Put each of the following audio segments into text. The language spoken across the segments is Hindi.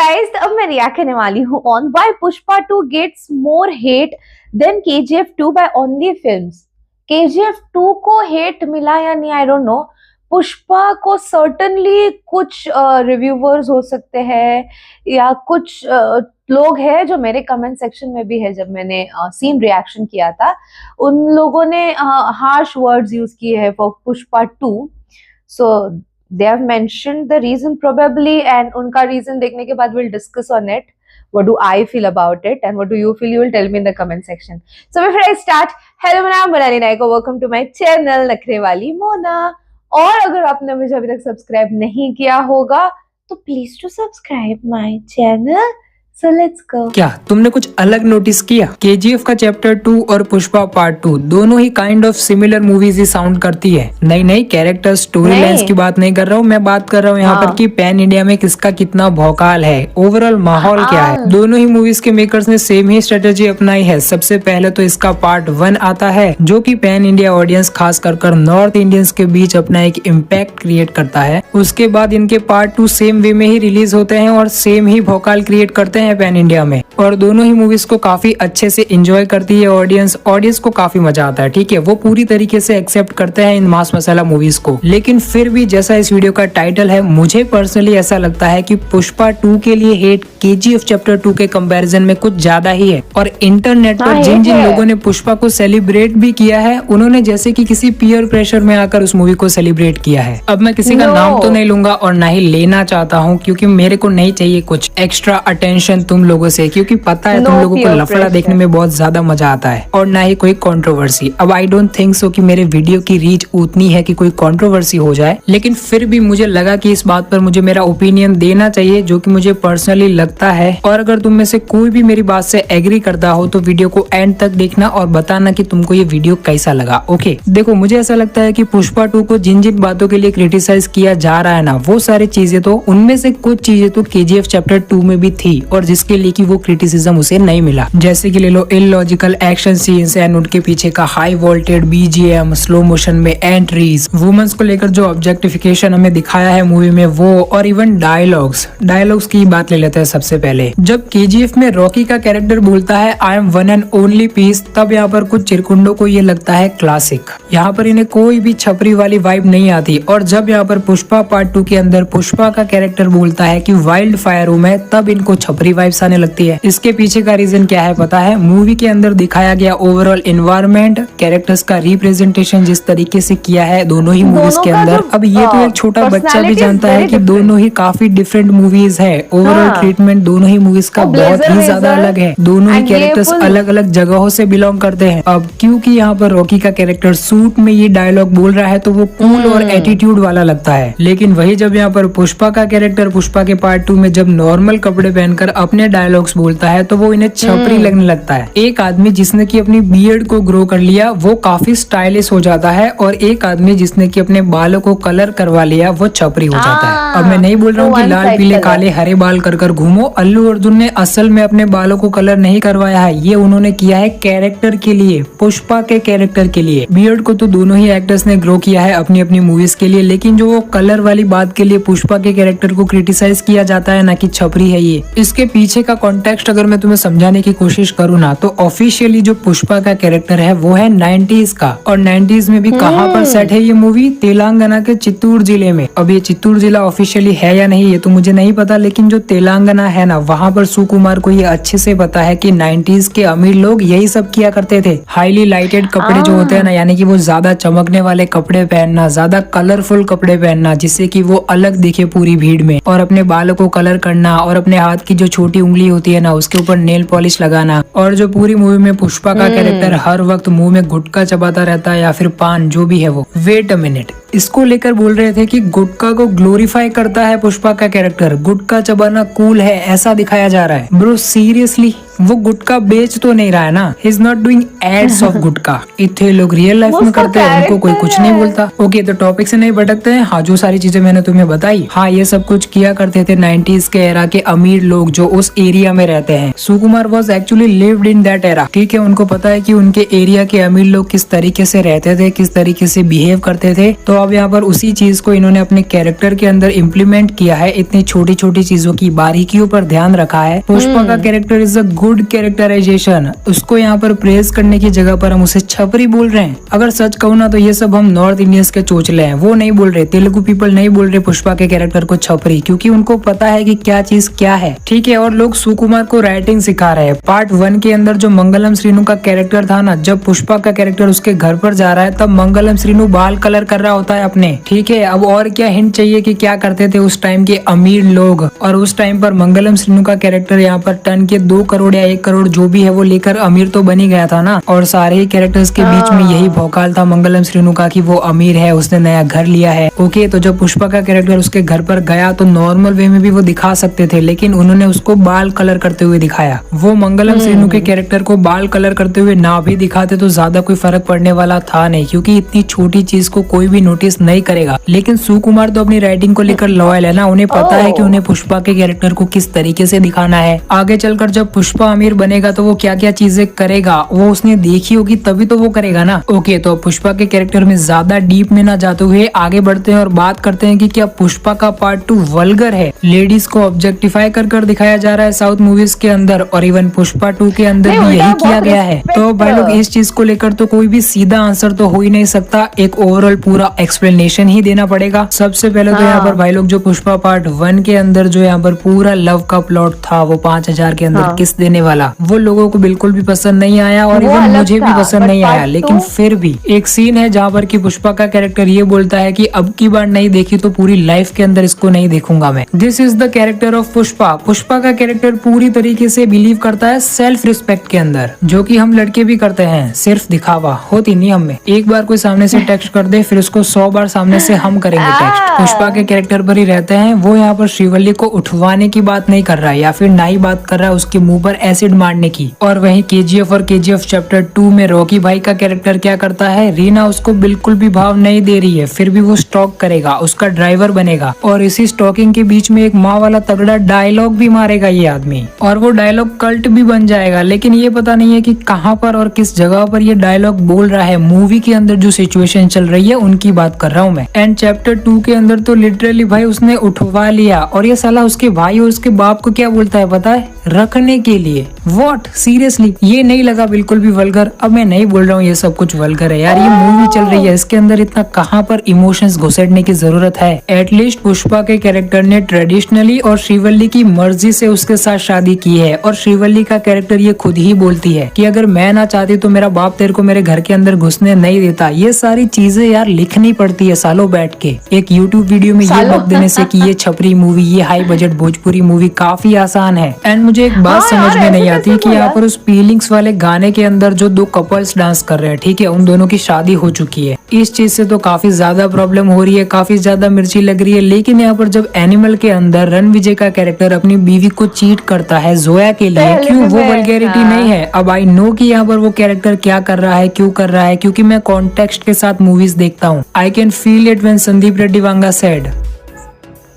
गाइस, अब मैं रिएक्ट करने वाली हूँ on why Pushpa 2 gets more hate than KGF 2 by only films. KGF 2 को हेट मिला या नहीं, आई डोंट नो। पुष्पा को सर्टनली कुछ रिव्यूवर्स हो सकते हैं या कुछ लोग हैं जो मेरे कमेंट सेक्शन में भी है, जब मैंने सीन रिएक्शन किया था उन लोगों ने हार्श वर्ड्स यूज किए हैं for Pushpa 2। So they have mentioned the reason probably, and उनका reason देखने के बाद we'll discuss on it. What do I feel about it and what do you feel? You will tell me in the comment section. So before I start, hello, मेरा नाम मोनाली नायक, welcome to my channel नखरे वाली मोना। और अगर आपने मुझे अभी तक सब्सक्राइब नहीं किया होगा तो please to subscribe my channel. So let's go. क्या तुमने कुछ अलग नोटिस किया? केजीएफ का चैप्टर 2 और पुष्पा पार्ट 2 दोनों ही काइंड ऑफ सिमिलर मूवीज ही साउंड करती है। नई कैरेक्टर स्टोरी लाइंस की बात नहीं कर रहा हूँ, मैं बात कर रहा हूँ यहाँ पर कि पैन इंडिया में किसका कितना भौकाल है, ओवरऑल माहौल क्या है। दोनों ही मूवीज के मेकर्स ने सेम ही स्ट्रेटेजी अपनाई है। सबसे पहले तो इसका पार्ट 1 आता है जो कि पैन इंडिया ऑडियंस खास कर नॉर्थ इंडियंस के बीच अपना एक इम्पैक्ट क्रिएट करता है। उसके बाद इनके पार्ट 2 सेम वे में ही रिलीज होते हैं और सेम ही भौकाल क्रिएट करते हैं पैन इंडिया में, और दोनों ही मूवीज को काफी अच्छे से एंजॉय करती है ऑडियंस को काफी मजा आता है। ठीक है, वो पूरी तरीके से एक्सेप्ट करते हैं इन मास मसाला मूवीज को। लेकिन फिर भी जैसा इस वीडियो का टाइटल है, मुझे पर्सनली ऐसा लगता है कि पुष्पा 2 के लिए हेट केजीएफ चैप्टर 2 के कंपैरिजन में कुछ ज्यादा ही है। और इंटरनेट पर जिन लोगों ने पुष्पा को सेलिब्रेट भी किया है, उन्होंने जैसे कि किसी पीयर प्रेशर में आकर उस मूवी को सेलिब्रेट किया है। अब मैं किसी का नाम तो नहीं लूंगा और ना ही लेना चाहता हूँ, क्योंकि मेरे को नहीं चाहिए कुछ एक्स्ट्रा अटेंशन तुम लोगों से, क्योंकि पता है तुम लोगों को लफड़ा देखने में बहुत ज्यादा मजा आता है, और ना ही कोई कंट्रोवर्सी। अब आई डोंट थिंक सो कि मेरे वीडियो की रीच उतनी है कि कोई कंट्रोवर्सी हो जाए, लेकिन फिर भी मुझे लगा कि इस बात पर मुझे मेरा ओपिनियन देना चाहिए जो कि मुझे पर्सनली लगता है। और अगर तुम में से कोई भी मेरी बात से एग्री करता हो तो वीडियो को एंड तक देखना और बताना कि तुमको ये वीडियो कैसा लगा। ओके, देखो, मुझे ऐसा लगता है कि पुष्पा 2 को जिन बातों के लिए क्रिटिसाइज किया जा रहा है ना, वो सारी चीजें तो उनमें से कुछ चीजें तो केजीएफ चैप्टर 2 में भी थी, और जिसके लिए कि वो क्रिटिसिज्म उसे नहीं मिला। जैसे कि ले लो इलॉजिकल एक्शन सीन्स एंड उनके पीछे का high voltage BGM, slow motion में एंट्रीज, वुमेन्स को लेकर जो ऑब्जेक्टिफिकेशन हमें दिखाया है मूवी में वो, और इवन डायलॉग्स की बात ले लेते हैं। सबसे पहले जब केजीएफ में रॉकी का कैरेक्टर बोलता है I am one and only piece, तब यहाँ पर कुछ चिरकुंडों को ये लगता है क्लासिक। यहाँ पर इन्हें कोई भी छपरी वाली वाइब नहीं आती। और जब यहाँ पर पुष्पा पार्ट 2 के अंदर पुष्पा का कैरेक्टर बोलता है कि वाइल्ड फायर हूं मैं, तब इनको छपरी वाइब्स आने लगती है। इसके पीछे का रीजन क्या है पता है? मूवी के अंदर दिखाया गया ओवरऑल एनवायरनमेंट, कैरेक्टर्स का रिप्रेजेंटेशन जिस तरीके से किया है दोनों ही मूवीज के अंदर। अब ये तो एक छोटा बच्चा भी जानता है कि दोनों ही काफी डिफरेंट मूवीज है। ओवरऑल ट्रीटमेंट दोनों ही मूवीज का बहुत ही ज्यादा अलग है। दोनों ही कैरेक्टर्स अलग अलग जगहों से बिलोंग करते हैं। अब क्योंकि यहाँ पर रॉकी का कैरेक्टर सूट में ये डायलॉग बोल रहा है तो वो कूल और एटीट्यूड वाला लगता है, लेकिन वही जब यहाँ पर पुष्पा का कैरेक्टर पुष्पा के पार्ट 2 में जब नॉर्मल कपड़े पहनकर अपने डायलॉग्स बोलता है तो वो इन्हें छपरी लगने लगता है। एक आदमी जिसने की अपनी बियर्ड को ग्रो कर लिया वो काफी स्टाइलिश हो जाता है, और एक आदमी जिसने की अपने बालों को कलर करवा लिया वो छपरी हो जाता है। अब मैं नहीं बोल रहा हूँ कि लाल पीले काले हरे बाल कर घूमो। अल्लू अर्जुन ने असल में अपने बालों को कलर नहीं करवाया है, ये उन्होंने किया है कैरेक्टर के लिए, पुष्पा के कैरेक्टर के लिए। बियर्ड को तो दोनों ही एक्टर्स ने ग्रो किया है अपनी अपनी मूवीज के लिए, लेकिन जो वो कलर वाली बात के लिए पुष्पा के कैरेक्टर को क्रिटिसाइज किया जाता है ना कि छपरी है ये, इसके पीछे का कॉन्टेक्स्ट अगर मैं तुम्हें समझाने की कोशिश करूँ ना, तो ऑफिशियली जो पुष्पा का कैरेक्टर है वो है 90s का। और 90s में भी कहाँ पर सेट है ये मूवी? तेलंगाना के चित्तूर जिले में। अब ये चित्तूर जिला ऑफिशियली है या नहीं ये तो मुझे नहीं पता, लेकिन जो तेलंगाना है ना, वहाँ पर सुकुमार को ये अच्छे से पता है कि 90s के अमीर लोग यही सब किया करते थे। हाईली लाइटेड कपड़े जो होते हैं ना, यानी कि वो ज्यादा चमकने वाले कपड़े पहनना, ज्यादा कलरफुल कपड़े पहनना जिससे कि वो अलग दिखे पूरी भीड़ में, और अपने बालों को कलर करना, और अपने हाथ की जो छोटी उंगली होती है ना उसके ऊपर नेल पॉलिश लगाना। और जो पूरी मूवी में पुष्पा का कैरेक्टर हर वक्त मुंह में गुटखा चबाता रहता है या फिर पान, जो भी है वो। वेट अ मिनट, इसको लेकर बोल रहे थे कि गुटखा को ग्लोरीफाई करता है पुष्पा का कैरेक्टर, गुटखा चबाना कूल है ऐसा दिखाया जा रहा है। ब्रो सीरियसली वो गुटखा बेच तो नहीं रहा है ना, he is not doing ads of gutkha. इतने लोग रियल लाइफ में उसका करते हैं, उनको कोई कुछ नहीं character बोलता। ओके, तो टॉपिक से नहीं भटकते हैं। हाँ, जो सारी चीजें मैंने तुम्हें बताई, हाँ ये सब कुछ किया करते थे 90s के एरा के अमीर लोग जो उस एरिया में रहते हैं। Sukumar was actually lived in that era, ठीक है। उनको पता है कि उनके एरिया के अमीर लोग किस तरीके से रहते थे, किस तरीके से बिहेव करते थे। तो अब यहाँ पर उसी चीज को इन्होंने अपने कैरेक्टर के अंदर इम्प्लीमेंट किया है। इतनी छोटी छोटी चीजों की बारीकियों पर ध्यान रखा है। पुष्पा का character is a good characterisation. उसको यहाँ पर प्रेज करने की जगह पर हम उसे छपरी बोल रहे हैं। अगर सच कहूँ ना तो ये सब हम नॉर्थ इंडियंस के चोचले हैं, वो नहीं बोल रहे, तेलुगु पीपल नहीं बोल रहे पुष्पा के कैरेक्टर को छपरी, क्योंकि उनको पता है कि क्या चीज क्या है, ठीक है। और लोग सुकुमार को राइटिंग सिखा रहे हैं। पार्ट 1 के अंदर जो मंगलम श्रीनु का कैरेक्टर था ना, जब पुष्पा का कैरेक्टर उसके घर पर जा रहा है तब मंगलम श्रीनु बाल कलर कर रहा होता है अपने, ठीक है। अब और क्या हिंट चाहिए कि क्या करते थे उस टाइम के अमीर लोग। और उस टाइम पर मंगलम श्रीनु का कैरेक्टर यहाँ पर टन के 2 करोड़ या 1 करोड़ जो भी है वो लेकर अमीर तो बनी गया था ना। और सारे ही कैरेक्टर्स के बीच में यही भौकाल था मंगलम श्रीनु का कि वो अमीर है, उसने नया घर लिया है। ओके, तो जब पुष्पा का कैरेक्टर उसके घर पर गया तो नॉर्मल वे में भी वो दिखा सकते थे, लेकिन उन्होंने उसको बाल कलर करते हुए दिखाया। वो मंगलम श्रीनु के कैरेक्टर को बाल कलर करते हुए ना भी दिखाते तो ज्यादा कोई फर्क पड़ने वाला था नहीं, क्योंकि इतनी छोटी चीज को कोई भी नोटिस नहीं करेगा। लेकिन सुकुमार तो अपनी राइटिंग को लेकर लॉयल है ना, उन्हें पता है कि उन्हें पुष्पा के कैरेक्टर को किस तरीके से दिखाना है। आगे चलकर जब पुष्पा अमीर बनेगा तो वो क्या क्या चीजें करेगा वो उसने देखी होगी, तभी तो वो करेगा ना। ओके, तो पुष्पा के कैरेक्टर में ज्यादा डीप में ना जाते हुए आगे बढ़ते हैं और बात करते हैं कि क्या पुष्पा का पार्ट 2 वल्गर है। लेडीज को ऑब्जेक्टिफाई कर दिखाया जा रहा है साउथ मूवीज के अंदर, और इवन पुष्पा 2 के अंदर नहीं, भी उल्टा यही किया बहुत गया है। तो भाई लोग इस चीज को लेकर तो कोई भी सीधा आंसर तो हो ही नहीं सकता, एक ओवरऑल पूरा एक्सप्लेनेशन ही देना पड़ेगा। सबसे पहले तो यहाँ पर भाई लोग जो पुष्पा पार्ट 1 के अंदर जो यहाँ पर पूरा लव का प्लॉट था, वो 5000 के अंदर किस देने वाला, वो लोगों को बिल्कुल भी पसंद नहीं आया और वो इवन अलग मुझे भी था, पसंद but नहीं आया। part लेकिन 2 फिर भी एक सीन है जहाँ पर कि पुष्पा का कैरेक्टर ये बोलता है कि अब की बार नहीं देखी तो पूरी लाइफ के अंदर इसको नहीं देखूंगा मैं। This is the character of Pushpa. Pushpa का कैरेक्टर पूरी तरीके से बिलीव करता है सेल्फ रिस्पेक्ट के अंदर, जो कि हम लड़के भी करते हैं। सिर्फ दिखावा होती नहीं हम में, एक बार कोई सामने से टेक्स्ट कर दे फिर उसको 100 बार सामने से हम करेंगे टेक्स्ट। पुष्पा के कैरेक्टर पर ही रहते हैं। वो यहाँ पर श्रीवल्ली को उठवाने की बात नहीं कर रहा है या फिर ना ही बात कर रहा है उसके मुंह पर एसिड मारने की। और वहीं KGF और KGF चैप्टर 2 में रॉकी भाई का कैरेक्टर क्या करता है, रीना उसको बिल्कुल भी भाव नहीं दे रही है, फिर भी वो स्टॉक करेगा, उसका ड्राइवर बनेगा। और इसी स्टॉकिंग के बीच में एक माँ वाला तगड़ा डायलॉग भी मारेगा ये आदमी, और वो डायलॉग कल्ट भी बन जाएगा। लेकिन ये पता नहीं है कि कहाँ पर और किस जगह पर ये डायलॉग बोल रहा है। मूवी के अंदर जो सिचुएशन चल रही है उनकी बात कर रहा हूँ मैं। एंड चैप्टर 2 के अंदर तो लिटरली भाई उसने उठवा लिया, और ये साला उसके भाई और उसके बाप को क्या बोलता है पता है, रखने के लिए। व्हाट, सीरियसली ये नहीं लगा बिल्कुल भी वल्गर। अब मैं नहीं बोल रहा हूँ ये सब कुछ वल्गर है यार, ये मूवी चल रही है, इसके अंदर इतना कहाँ पर इमोशंस घुसेड़ने की जरूरत है। एटलीस्ट पुष्पा के कैरेक्टर ने ट्रेडिशनली और श्रीवल्ली की मर्जी से उसके साथ शादी की है, और श्रीवल्ली का कैरेक्टर ये खुद ही बोलती है कि अगर मैं ना चाहती तो मेरा बाप तेरे को मेरे घर के अंदर घुसने नहीं देता। ये सारी चीजें यार लिखनी पड़ती है सालों बैठ के। एक यूट्यूब वीडियो में ये बक देने से कि ये छपरी मूवी, ये हाई बजट भोजपुरी मूवी काफी आसान है। एंड मुझे एक बात समझ में नहीं आती कि यहाँ पर उस फीलिंग्स वाले गाने के अंदर जो 2 कपल्स डांस कर रहे हैं, ठीक है, उन दोनों की शादी हो चुकी है। इस चीज से तो काफी ज्यादा प्रॉब्लम हो रही है, काफी ज्यादा मिर्ची लग रही है। लेकिन यहाँ पर जब एनिमल के अंदर रणविजय का कैरेक्टर अपनी बीवी को चीट करता है जोया के लिए, क्यों वो वल्गैरिटी नहीं है। अब आई नो कि यहाँ पर वो कैरेक्टर क्या कर रहा है, क्यों कर रहा है, क्योंकि मैं कॉन्टेक्स्ट के साथ मूवीज देखता हूँ। I can feel it when Sandeep Reddy Vanga said.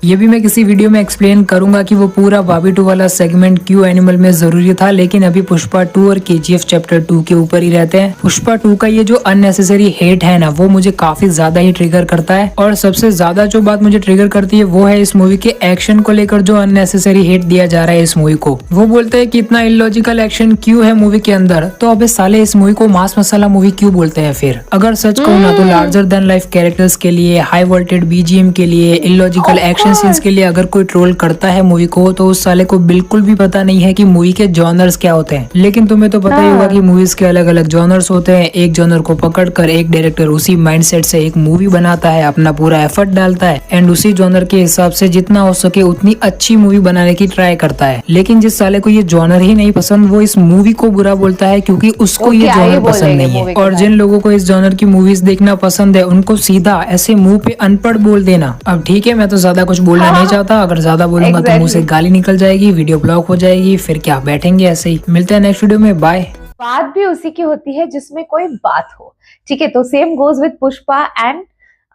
ये भी मैं किसी वीडियो में एक्सप्लेन करूंगा कि वो पूरा भाभी 2 वाला सेगमेंट क्यों एनिमल में जरूरी था। लेकिन अभी पुष्पा 2 और KGF चैप्टर 2 के ऊपर ही रहते हैं। पुष्पा 2 का ये जो अननेसेसरी हेट है ना, वो मुझे काफी ज्यादा ही ट्रिगर करता है। और सबसे ज्यादा जो बात मुझे ट्रिगर करती है वो है इस मूवी के एक्शन को लेकर जो अननेसेसरी हेट दिया जा रहा है इस मूवी को। वो बोलते हैं कि इतना इलॉजिकल एक्शन क्यों है मूवी के अंदर, तो अबे साले इस मूवी को मास मसाला मूवी क्यों बोलते हैं फिर। अगर सच कहूँ ना तो लार्जर देन लाइफ कैरेक्टर्स के लिए, हाई वोल्टेज BGM के लिए, इलॉजिकल एक्शन सीन्स के लिए अगर कोई ट्रोल करता है मूवी को, तो उस साले को बिल्कुल भी पता नहीं है कि मूवी के जॉनर्स क्या होते हैं। लेकिन तुम्हें तो पता ही होगा कि मूवीज के अलग अलग जॉनर्स होते हैं। एक जॉनर को पकड़कर एक डायरेक्टर उसी माइंडसेट से एक मूवी बनाता है, अपना पूरा एफर्ट डालता है, एंड उसी जॉनर के हिसाब से जितना हो सके उतनी अच्छी मूवी बनाने की ट्राई करता है। लेकिन जिस साले को ये जॉनर ही नहीं पसंद, वो इस मूवी को बुरा बोलता है क्योंकि उसको ये जॉनर पसंद नहीं है। और जिन लोगों को इस जॉनर की मूवीज देखना पसंद है, उनको सीधा ऐसे मुंह पे अनपढ़ बोल देना। अब ठीक है, मैं तो ज्यादा कुछ बोलना हाँ, नहीं चाहता, अगर ज्यादा बोलूंगा तो मुंह से exactly. गाली निकल जाएगी, वीडियो ब्लॉक हो जाएगी, फिर क्या बैठेंगे ऐसे ही। मिलते हैं नेक्स्ट वीडियो में, बाय। बात भी उसी की होती है जिसमें कोई बात हो। ठीक है, तो same goes with Pushpa and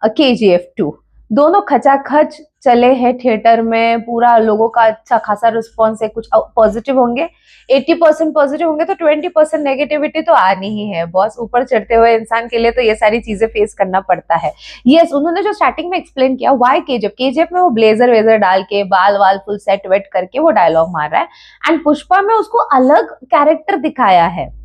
KGF 2। दोनों खचाखच चले हैं थिएटर में, पूरा लोगों का अच्छा खासा रिस्पॉन्स है। कुछ पॉजिटिव होंगे, 80% पॉजिटिव होंगे, तो 20% नेगेटिविटी तो आनी ही है बॉस। ऊपर चढ़ते हुए इंसान के लिए तो ये सारी चीजें फेस करना पड़ता है। यस, उन्होंने जो स्टार्टिंग में एक्सप्लेन किया वाई केजीएफ में वो ब्लेजर वेजर डाल के बाल वाल फुल सेट वेट करके वो डायलॉग मार रहा है, एंड पुष्पा में उसको अलग कैरेक्टर दिखाया है।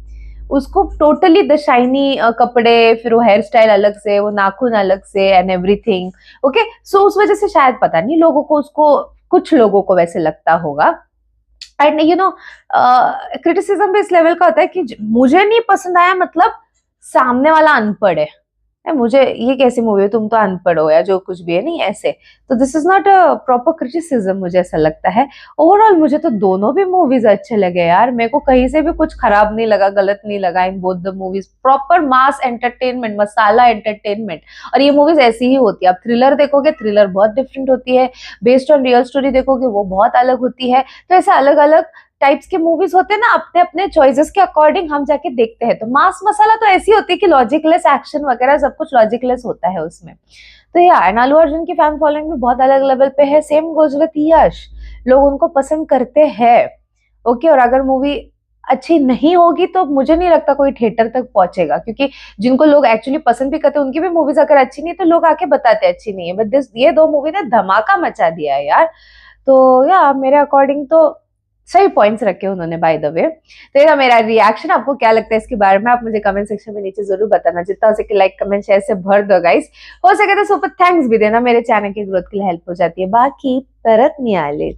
उसको टोटली द शाइनी कपड़े, फिर वो हेयर स्टाइल अलग से, वो नाखून अलग से एंड एवरीथिंग। ओके, सो उस वजह से शायद पता नहीं लोगों को, उसको कुछ लोगों को वैसे लगता होगा। एंड यू नो, क्रिटिसिज्म भी इस लेवल का होता है कि मुझे नहीं पसंद आया मतलब सामने वाला अनपढ़ है, मुझे ये कैसी मूवी है, तुम तो अनपढ़ हो या जो कुछ भी है, नहीं ऐसे। तो this is not a proper criticism, मुझे ऐसा लगता है। ओवरऑल मुझे तो दोनों भी मूवीज अच्छे लगे यार, मेरे को कहीं से भी कुछ खराब नहीं लगा, गलत नहीं लगा in both the movies. Proper mass entertainment, masala entertainment. और ये मूवीज ऐसी ही होती है। आप थ्रिलर देखोगे, थ्रिलर बहुत डिफरेंट होती है। बेस्ड ऑन रियल स्टोरी देखोगे, वो बहुत अलग होती है। तो ऐसे अलग अलग टाइप्स के मूवीज होते हैं ना, अपने अपने चॉइसेस के अकॉर्डिंग हम जाके देखते हैं। तो मास मसाला तो ऐसी होती है कि लॉजिकलेस एक्शन वगैरह सब कुछ लॉजिकलेस होता है उसमें। तो यार अल्लू अर्जुन की फैन फॉलोइंग भी बहुत अलग लेवल पे है। सेम गोज विद यश, लोग उनको पसंद करते हैं। ओके, और अगर मूवी अच्छी नहीं होगी तो मुझे नहीं लगता कोई थिएटर तक पहुंचेगा, क्योंकि जिनको लोग एक्चुअली पसंद भी करते हैं उनकी भी मूवीज अगर अच्छी नहीं तो लोग आके बताते अच्छी नहीं है। बट ये दो मूवी ने धमाका मचा दिया है यार। तो या मेरे अकॉर्डिंग तो सही पॉइंट्स रखे उन्होंने बाय द वे। तो ये था मेरा रिएक्शन। आपको क्या लगता है इसके बारे में, आप मुझे कमेंट सेक्शन में नीचे जरूर बताना। जितना हो सके लाइक कमेंट शेयर से भर दो गाइस। हो सके तो सुपर थैंक्स भी देना, मेरे चैनल की ग्रोथ के लिए हेल्प हो जाती है। बाकी परत नहीं आले